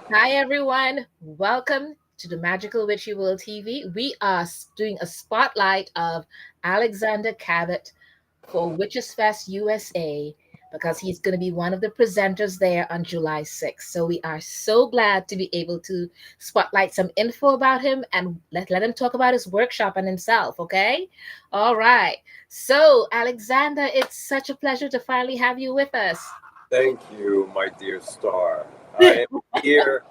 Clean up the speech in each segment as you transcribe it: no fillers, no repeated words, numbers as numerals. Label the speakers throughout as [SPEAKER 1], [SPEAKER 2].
[SPEAKER 1] Hi, everyone. Welcome to the Magical Witchy World TV. We are doing a spotlight of Alexander Cabot for Witches Fest USA because he's going to be one of the presenters there on July 6th. So we are so glad to be able to spotlight some info about him and let him talk about his workshop and himself, okay? All right. So, Alexander, it's such a pleasure to finally have you with us.
[SPEAKER 2] Thank you, my dear star. I am here.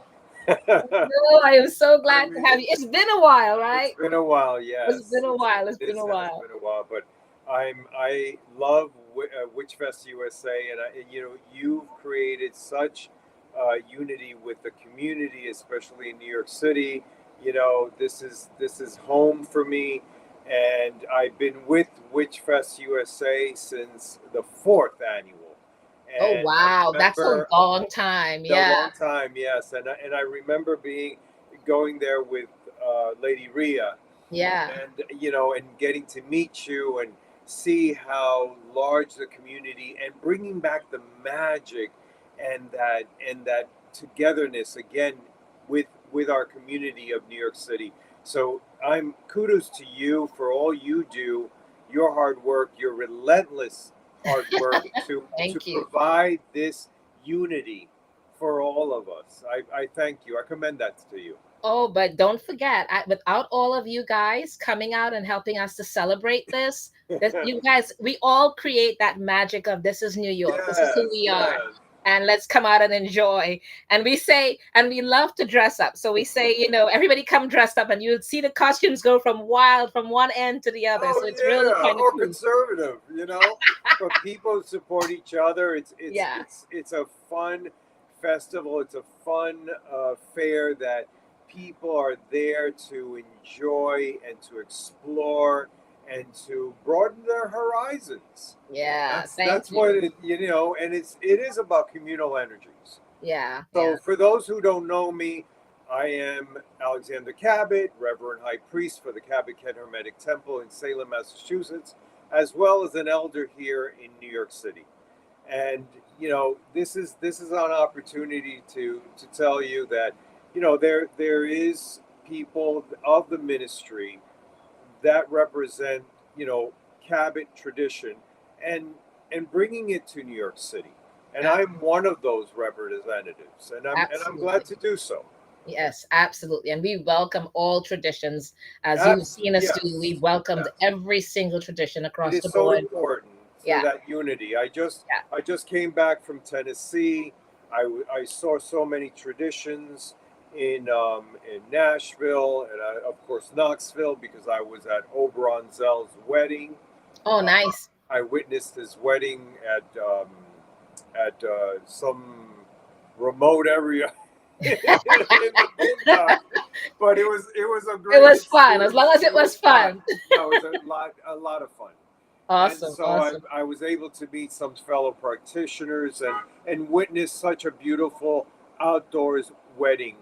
[SPEAKER 1] No, I am so
[SPEAKER 2] I
[SPEAKER 1] glad to have
[SPEAKER 2] mean,
[SPEAKER 1] you. It's been a while, right?
[SPEAKER 2] it's been a while,
[SPEAKER 1] It's
[SPEAKER 2] yes.
[SPEAKER 1] been a while. It's
[SPEAKER 2] This
[SPEAKER 1] been a
[SPEAKER 2] has
[SPEAKER 1] while.
[SPEAKER 2] been a while, but I love Witch Fest USA, and you've created such unity with the community, especially in New York City. This is home for me, and I've been with Witch Fest USA since the fourth annual.
[SPEAKER 1] Oh
[SPEAKER 2] And I
[SPEAKER 1] wow, that's a
[SPEAKER 2] remember
[SPEAKER 1] long time.
[SPEAKER 2] the
[SPEAKER 1] Yeah,
[SPEAKER 2] long time, yes, and I remember going there with Lady Rhea,
[SPEAKER 1] yeah,
[SPEAKER 2] and getting to meet you and see how large the community and bringing back the magic and that togetherness again with our community of New York City. So I'm kudos to you for all you do, your hard work, your relentless hard work to
[SPEAKER 1] thank you.
[SPEAKER 2] provide this unity for all of us. I thank you. I commend that to you.
[SPEAKER 1] Oh, but don't forget, without all of you guys coming out and helping us to celebrate this, you guys, we all create that magic of this is New York. This is who
[SPEAKER 2] Yes,
[SPEAKER 1] we are.
[SPEAKER 2] yes.
[SPEAKER 1] And let's come out and enjoy. And we say, and we love to dress up. So we say, everybody come dressed up, and you see the costumes go from wild from one end to the other. So
[SPEAKER 2] Oh
[SPEAKER 1] it's really
[SPEAKER 2] yeah,
[SPEAKER 1] kind of
[SPEAKER 2] or
[SPEAKER 1] cool.
[SPEAKER 2] conservative, But people support each other.
[SPEAKER 1] Yeah.
[SPEAKER 2] It's a fun festival. It's a fun fair that people are there to enjoy and to explore and to broaden their horizons.
[SPEAKER 1] Yeah.
[SPEAKER 2] That's
[SPEAKER 1] Thank
[SPEAKER 2] what
[SPEAKER 1] you.
[SPEAKER 2] and it is about communal energies.
[SPEAKER 1] Yeah.
[SPEAKER 2] So,
[SPEAKER 1] Yeah.
[SPEAKER 2] for those who don't know me, I am Alexander Cabot, Reverend High Priest for the Cabot Ken Hermetic Temple in Salem, Massachusetts, as well as an elder here in New York City. And this is an opportunity to tell you that there is people of the ministry that represent Cabot tradition and bringing it to New York City. And
[SPEAKER 1] Ab-
[SPEAKER 2] I'm one of those representatives, and I'm glad
[SPEAKER 1] Absolutely.
[SPEAKER 2] to do so.
[SPEAKER 1] Yes, absolutely. And we welcome all traditions. As you've seen us do, we
[SPEAKER 2] Yes,
[SPEAKER 1] welcomed
[SPEAKER 2] yes.
[SPEAKER 1] every single tradition
[SPEAKER 2] It
[SPEAKER 1] across
[SPEAKER 2] is
[SPEAKER 1] the
[SPEAKER 2] so
[SPEAKER 1] board.
[SPEAKER 2] important for
[SPEAKER 1] Yeah,
[SPEAKER 2] that unity. I just
[SPEAKER 1] yeah.
[SPEAKER 2] I just came back from Tennessee. I saw so many traditions in Nashville and of course Knoxville because I was at Oberon Zell's wedding.
[SPEAKER 1] Oh,
[SPEAKER 2] Uh,
[SPEAKER 1] nice.
[SPEAKER 2] I witnessed his wedding at some remote area in the Boondocks, but it was a
[SPEAKER 1] It
[SPEAKER 2] great
[SPEAKER 1] was fun, as long
[SPEAKER 2] experience.
[SPEAKER 1] as it
[SPEAKER 2] It was
[SPEAKER 1] was
[SPEAKER 2] fun.
[SPEAKER 1] fun.
[SPEAKER 2] No, it was a lot of fun. And
[SPEAKER 1] Awesome,
[SPEAKER 2] so I,
[SPEAKER 1] awesome.
[SPEAKER 2] I was able to meet some fellow practitioners and witness such a beautiful outdoors wedding,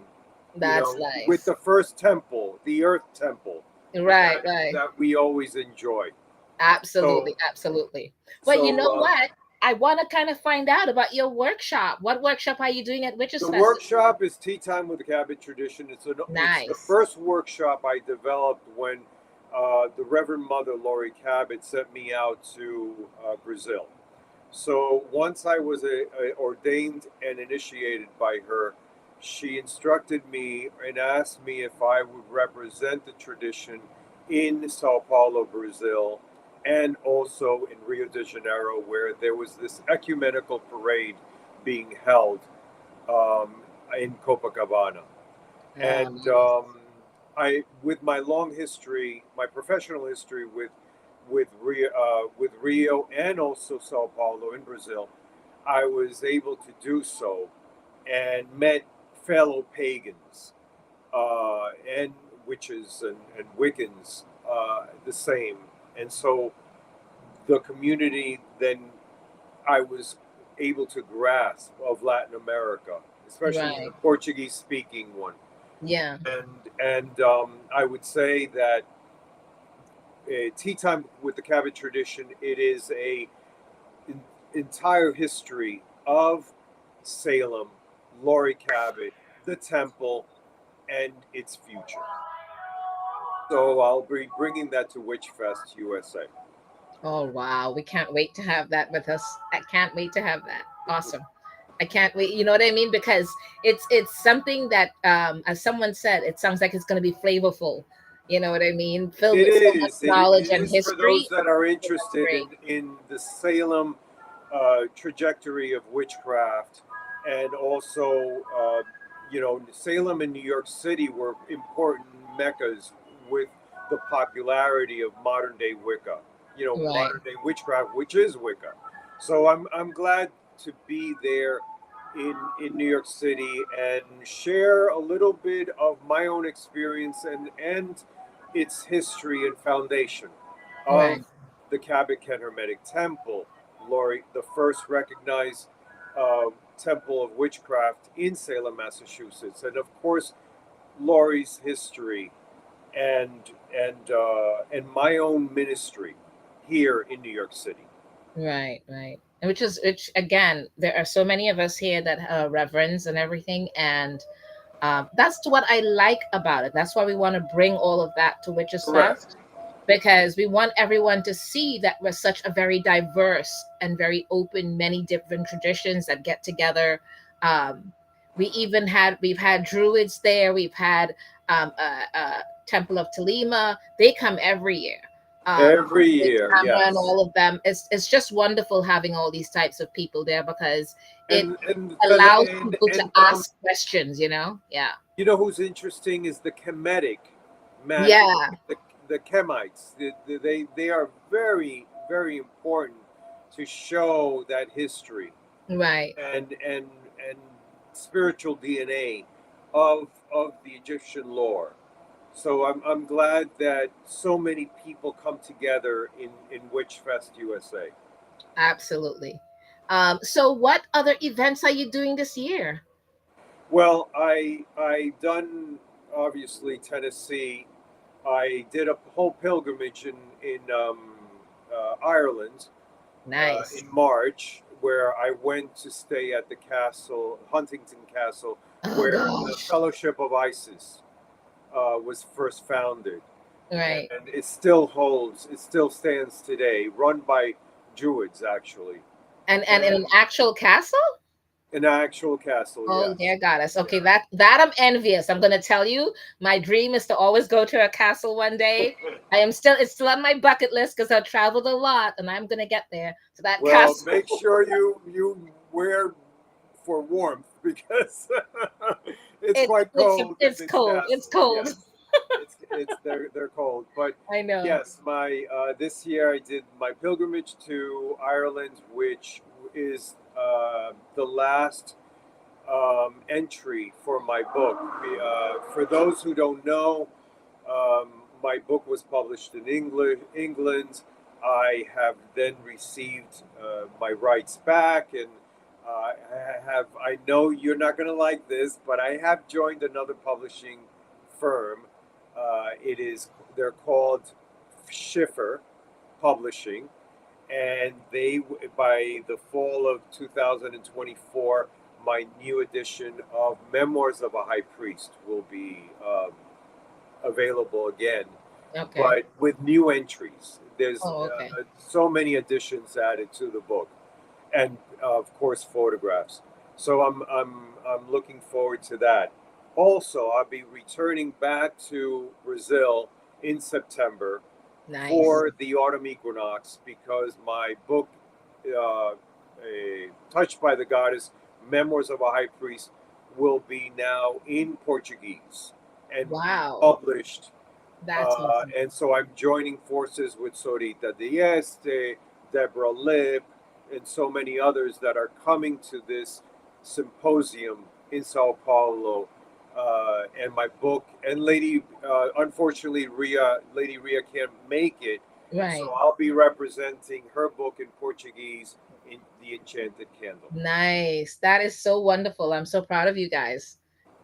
[SPEAKER 1] That's
[SPEAKER 2] with
[SPEAKER 1] nice.
[SPEAKER 2] the first temple, the Earth Temple,
[SPEAKER 1] Right,
[SPEAKER 2] that
[SPEAKER 1] right.
[SPEAKER 2] that we always enjoy. So
[SPEAKER 1] Absolutely, absolutely. But you know
[SPEAKER 2] so
[SPEAKER 1] what? I want to kind of find out about your workshop. What workshop are you doing at Witches
[SPEAKER 2] the
[SPEAKER 1] Fest?
[SPEAKER 2] workshop is Tea Time with the Cabot Tradition. It's the
[SPEAKER 1] Nice.
[SPEAKER 2] first workshop I developed when the Reverend Mother Laurie Cabot sent me out to Brazil. So once I was ordained and initiated by her, she instructed me and asked me if I would represent the tradition in Sao Paulo, Brazil, and also in Rio de Janeiro, where there was this ecumenical parade being held um, in Copacabana.
[SPEAKER 1] Oh,
[SPEAKER 2] And
[SPEAKER 1] nice.
[SPEAKER 2] with my long history, my professional history with Rio and also Sao Paulo in Brazil, I was able to do so and met fellow pagans and witches and Wiccans the same. And so the community then I was able to grasp of Latin America, especially the
[SPEAKER 1] Right.
[SPEAKER 2] Portuguese speaking one.
[SPEAKER 1] Yeah.
[SPEAKER 2] And I would say that tea time with the Cabot tradition, it is entire history of Salem, Laurie Cabot, the temple, and its future. So I'll be bringing that to Witchfest USA.
[SPEAKER 1] Oh wow, we can't wait to have that with us. I can't wait to have that. Awesome. I can't wait. You know what I mean? Because it's something that, as someone said, it sounds like it's going to be flavorful. You know what I mean? Filled
[SPEAKER 2] It
[SPEAKER 1] with so much
[SPEAKER 2] is.
[SPEAKER 1] knowledge
[SPEAKER 2] It
[SPEAKER 1] and
[SPEAKER 2] is for those
[SPEAKER 1] history.
[SPEAKER 2] that are
[SPEAKER 1] It sounds
[SPEAKER 2] interested
[SPEAKER 1] great.
[SPEAKER 2] in the Salem trajectory of witchcraft, and also, Salem and New York City were important meccas with the popularity of modern day Wicca.
[SPEAKER 1] Right,
[SPEAKER 2] Modern day witchcraft, which is Wicca. So I'm glad to be there in New York City and share a little bit of my own experience and its history and foundation
[SPEAKER 1] right,
[SPEAKER 2] of the Cabot Hermetic Temple, Laurie, the first recognized uh, temple of witchcraft in Salem, Massachusetts, and of course Laurie's history and and my own ministry here in New York City.
[SPEAKER 1] right, right. And which again, there are so many of us here that reverence and everything, and that's what I like about it. That's why we want to bring all of that to Witches
[SPEAKER 2] Correct.
[SPEAKER 1] Fest, because we want everyone to see that we're such a very diverse and very open, many different traditions that get together. Um, we've had druids there. We've had Temple of Telema. They come every year.
[SPEAKER 2] Every
[SPEAKER 1] With
[SPEAKER 2] year,
[SPEAKER 1] Tamara and
[SPEAKER 2] yes.
[SPEAKER 1] all of them. It's just wonderful having all these types of people there because it
[SPEAKER 2] And
[SPEAKER 1] allows
[SPEAKER 2] and
[SPEAKER 1] people to
[SPEAKER 2] and
[SPEAKER 1] ask questions. You know? Yeah.
[SPEAKER 2] you know who's interesting is the Kemetic magic,
[SPEAKER 1] Yeah.
[SPEAKER 2] the Kemites. They are very very important to show that history
[SPEAKER 1] Right.
[SPEAKER 2] and spiritual DNA of the Egyptian lore. So I'm glad that so many people come together in Witchfest USA.
[SPEAKER 1] Absolutely. So, what other events are you doing this year?
[SPEAKER 2] Well, I done obviously Tennessee. I did a whole pilgrimage in Ireland
[SPEAKER 1] Nice.
[SPEAKER 2] in March, where I went to stay at the castle, Huntington Castle,
[SPEAKER 1] Oh
[SPEAKER 2] where the
[SPEAKER 1] gosh.
[SPEAKER 2] Fellowship of Isis was first founded,
[SPEAKER 1] Right.
[SPEAKER 2] and it still holds. It still stands today, run by Druids actually,
[SPEAKER 1] And in an
[SPEAKER 2] and
[SPEAKER 1] actual castle?
[SPEAKER 2] an actual castle.
[SPEAKER 1] Oh
[SPEAKER 2] Yes,
[SPEAKER 1] dear goddess. Okay,
[SPEAKER 2] yeah.
[SPEAKER 1] that I'm envious. I'm gonna tell you, my dream is to always go to a castle one day. It's still on my bucket list because I've traveled a lot and I'm gonna get there to that
[SPEAKER 2] Well,
[SPEAKER 1] castle.
[SPEAKER 2] make sure you wear for warmth because it's quite cold in
[SPEAKER 1] It's
[SPEAKER 2] this
[SPEAKER 1] cold. It's
[SPEAKER 2] castle.
[SPEAKER 1] cold.
[SPEAKER 2] Yes, it's they're cold. But
[SPEAKER 1] I know.
[SPEAKER 2] yes, my this year I did my pilgrimage to Ireland, which is the last entry for my book. For those who don't know, my book was published in England. I have then received my rights back, and I have. I know you're not going to like this, but I have joined another publishing firm. It is they're called Schiffer Publishing, and they by the fall of 2024, my new edition of Memoirs of a High Priest will be available again,
[SPEAKER 1] Okay.
[SPEAKER 2] but with new entries. There's
[SPEAKER 1] Oh, okay.
[SPEAKER 2] so many additions added to the book, and of course photographs. So I'm looking forward to that. Also, I'll be returning back to Brazil in September
[SPEAKER 1] Nice.
[SPEAKER 2] for the autumn equinox because my book, uh, Touched by the Goddess, Memoirs of a High Priest, will be now in Portuguese and be
[SPEAKER 1] Wow.
[SPEAKER 2] published.
[SPEAKER 1] That's awesome.
[SPEAKER 2] And so I'm joining forces with Sorita Dieste, Deborah Lip, and so many others that are coming to this symposium in Sao Paulo. And my book, and unfortunately, Lady Ria can't make it, so
[SPEAKER 1] Right.
[SPEAKER 2] I'll be representing her book in Portuguese in The Enchanted Candle.
[SPEAKER 1] Nice. That is so wonderful. I'm so proud of you guys.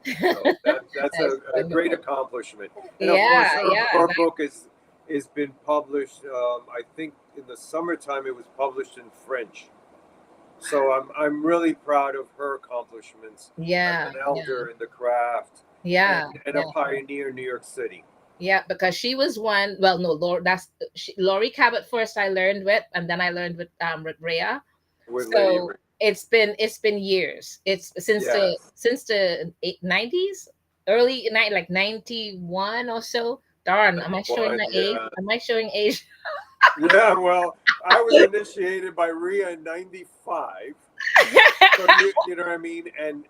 [SPEAKER 2] So that's
[SPEAKER 1] That is
[SPEAKER 2] a great
[SPEAKER 1] wonderful.
[SPEAKER 2] accomplishment. And of course,
[SPEAKER 1] Yeah, yeah.
[SPEAKER 2] her book is been published. I think in the summertime it was published in French. So I'm really proud of her accomplishments as
[SPEAKER 1] Yeah,
[SPEAKER 2] an
[SPEAKER 1] yeah,
[SPEAKER 2] elder in the craft
[SPEAKER 1] yeah,
[SPEAKER 2] and a
[SPEAKER 1] yeah.
[SPEAKER 2] pioneer in New York City
[SPEAKER 1] Yeah, because she was one. Well, no, Lori Cabot first. I learned with, and then I learned with Rhea.
[SPEAKER 2] with Lady
[SPEAKER 1] So
[SPEAKER 2] Ray.
[SPEAKER 1] it's been years. It's
[SPEAKER 2] Yes.
[SPEAKER 1] since the 90s, early night like 91 or so. Darn, am I showing
[SPEAKER 2] 91,
[SPEAKER 1] my age?
[SPEAKER 2] yeah.
[SPEAKER 1] Am I showing age?
[SPEAKER 2] Yeah, well, I was initiated by Rhea in '95. So you know what I mean? And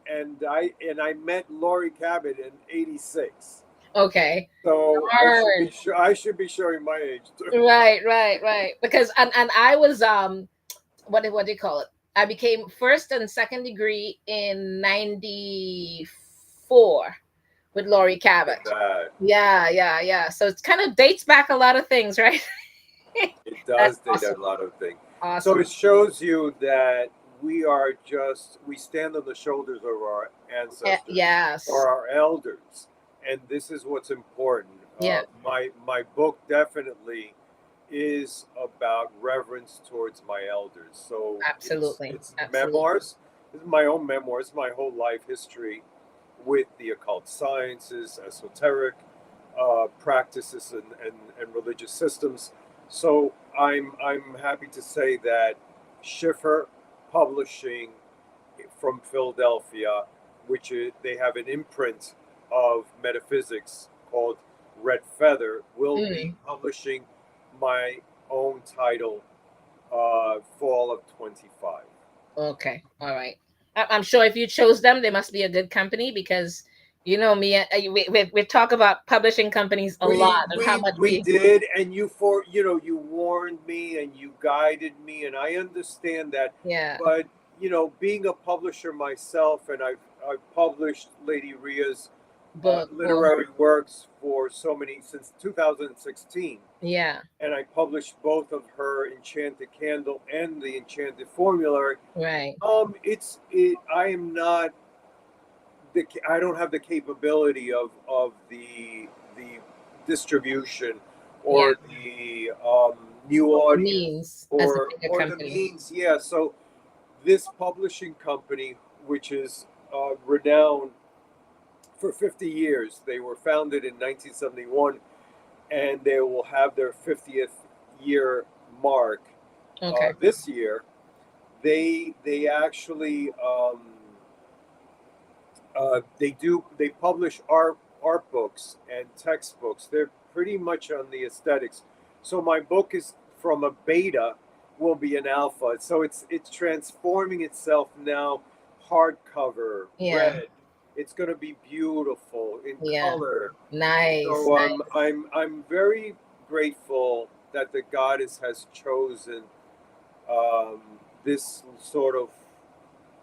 [SPEAKER 2] I met Lori Cabot in '86.
[SPEAKER 1] Okay.
[SPEAKER 2] So
[SPEAKER 1] Darn.
[SPEAKER 2] I should be showing my age too.
[SPEAKER 1] Right, right, right. Because and I was what do you call it? I became first and second degree in 94 with Laurie
[SPEAKER 2] Look at
[SPEAKER 1] Cabot.
[SPEAKER 2] that.
[SPEAKER 1] Yeah, yeah, yeah. So it kind of dates back a lot of things, right?
[SPEAKER 2] It
[SPEAKER 1] That's
[SPEAKER 2] does date a
[SPEAKER 1] awesome.
[SPEAKER 2] lot of things. So
[SPEAKER 1] Awesome.
[SPEAKER 2] it shows you that we stand on the shoulders of our ancestors or
[SPEAKER 1] Yes.
[SPEAKER 2] our elders, and this is what's important.
[SPEAKER 1] Yeah,
[SPEAKER 2] My book definitely is about reverence towards my elders. So
[SPEAKER 1] absolutely.
[SPEAKER 2] it's
[SPEAKER 1] Absolutely.
[SPEAKER 2] memoirs. This is my own memoirs, my whole life history with the occult sciences, esoteric practices, and religious systems. So I'm happy to say that Schiffer Publishing from Philadelphia, they have an imprint of metaphysics called Red Feather, will be
[SPEAKER 1] Mm,
[SPEAKER 2] publishing my own title fall of 25.
[SPEAKER 1] okay. All right. I'm sure if you chose them, they must be a good company because you know me. We talk about publishing companies a lot
[SPEAKER 2] We
[SPEAKER 1] and how
[SPEAKER 2] we
[SPEAKER 1] much
[SPEAKER 2] we
[SPEAKER 1] we.
[SPEAKER 2] did, and you warned me and you guided me, and I understand that.
[SPEAKER 1] Yeah.
[SPEAKER 2] But being a publisher myself, and I've published Lady Rhea's
[SPEAKER 1] Book or
[SPEAKER 2] literary works for so many since 2016,
[SPEAKER 1] yeah.
[SPEAKER 2] and I published both of her Enchanted Candle and the Enchanted Formulary.
[SPEAKER 1] Right.
[SPEAKER 2] I am not I don't have the capability of the distribution
[SPEAKER 1] Yeah.
[SPEAKER 2] or the new
[SPEAKER 1] The
[SPEAKER 2] audience
[SPEAKER 1] means as a bigger
[SPEAKER 2] or the
[SPEAKER 1] company.
[SPEAKER 2] means. Yeah, so this publishing company, which is renowned for 50 years, they were founded in 1971, and they will have their 50th year mark
[SPEAKER 1] Okay.
[SPEAKER 2] this year. They actually they publish art books and textbooks. They're pretty much on the aesthetics. So my book is from a beta, will be an alpha. So it's transforming itself now, hardcover,
[SPEAKER 1] Yeah.
[SPEAKER 2] red. It's going to be beautiful in
[SPEAKER 1] Yeah.
[SPEAKER 2] color.
[SPEAKER 1] Nice.
[SPEAKER 2] So
[SPEAKER 1] Nice.
[SPEAKER 2] I'm very grateful that the goddess has chosen um, this sort of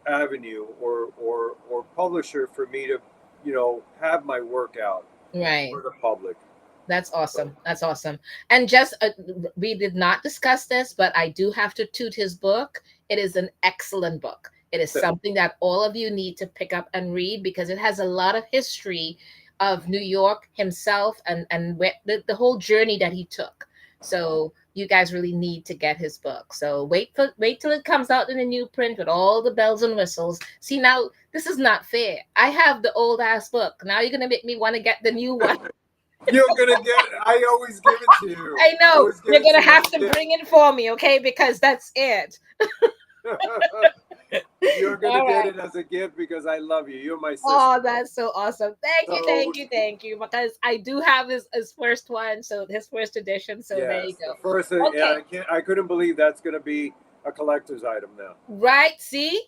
[SPEAKER 2] avenue or publisher for me to have my work out
[SPEAKER 1] Right.
[SPEAKER 2] for the public.
[SPEAKER 1] That's
[SPEAKER 2] So
[SPEAKER 1] awesome. That's awesome. And just we did not discuss this, but I do have to toot his book. It is an excellent book. It is something that all of you need to pick up and read because it has a lot of history of New York himself and where, the whole journey that he took. So you guys really need to get his book. So wait till it comes out in a new print with all the bells and whistles. See now this is not fair. I have the old ass book. Now you're gonna make me want to get the new one.
[SPEAKER 2] you're gonna get it. I always give it to you.
[SPEAKER 1] I
[SPEAKER 2] I
[SPEAKER 1] know
[SPEAKER 2] always give
[SPEAKER 1] you're
[SPEAKER 2] it to
[SPEAKER 1] gonna
[SPEAKER 2] you as
[SPEAKER 1] have
[SPEAKER 2] a
[SPEAKER 1] to
[SPEAKER 2] gift.
[SPEAKER 1] bring it for me, okay? Because that's it.
[SPEAKER 2] You're gonna
[SPEAKER 1] All
[SPEAKER 2] get
[SPEAKER 1] right.
[SPEAKER 2] it as a gift because I love you. You're my
[SPEAKER 1] Oh,
[SPEAKER 2] sister.
[SPEAKER 1] that's so awesome. Thank you,
[SPEAKER 2] So
[SPEAKER 1] thank you, thank you. Because I do have his first one, so his first edition. So there you
[SPEAKER 2] yes, the
[SPEAKER 1] go.
[SPEAKER 2] first yeah,
[SPEAKER 1] Okay.
[SPEAKER 2] I couldn't believe that's gonna be a collector's item now.
[SPEAKER 1] Right. See,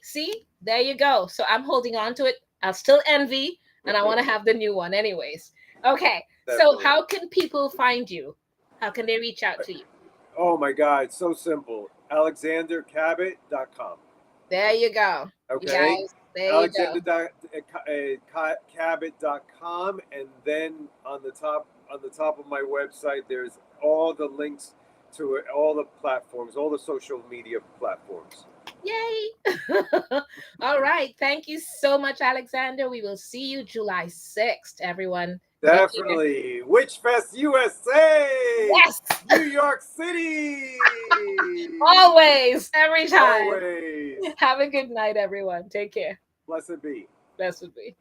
[SPEAKER 1] there you go. So I'm holding on to it. I'll still envy, and I want to have the new one, anyways. Okay. So
[SPEAKER 2] Definitely.
[SPEAKER 1] how can people find you? How can they reach out to you?
[SPEAKER 2] Oh my God, so simple. AlexanderCabot.com.
[SPEAKER 1] There you go. You
[SPEAKER 2] Okay,
[SPEAKER 1] guys, there you go.
[SPEAKER 2] alexander.cabot.com, and then on the top of my website there's all the links to it, all the platforms, all the social media platforms.
[SPEAKER 1] Yay! All right. Thank you so much, Alexander. We will see you July 6th, everyone. Take care.
[SPEAKER 2] Definitely. Witch Fest USA,
[SPEAKER 1] Yes,
[SPEAKER 2] New York City.
[SPEAKER 1] always, every time.
[SPEAKER 2] Always. guys.
[SPEAKER 1] Have a good night, everyone. Take care.
[SPEAKER 2] Blessed be.
[SPEAKER 1] Blessed be.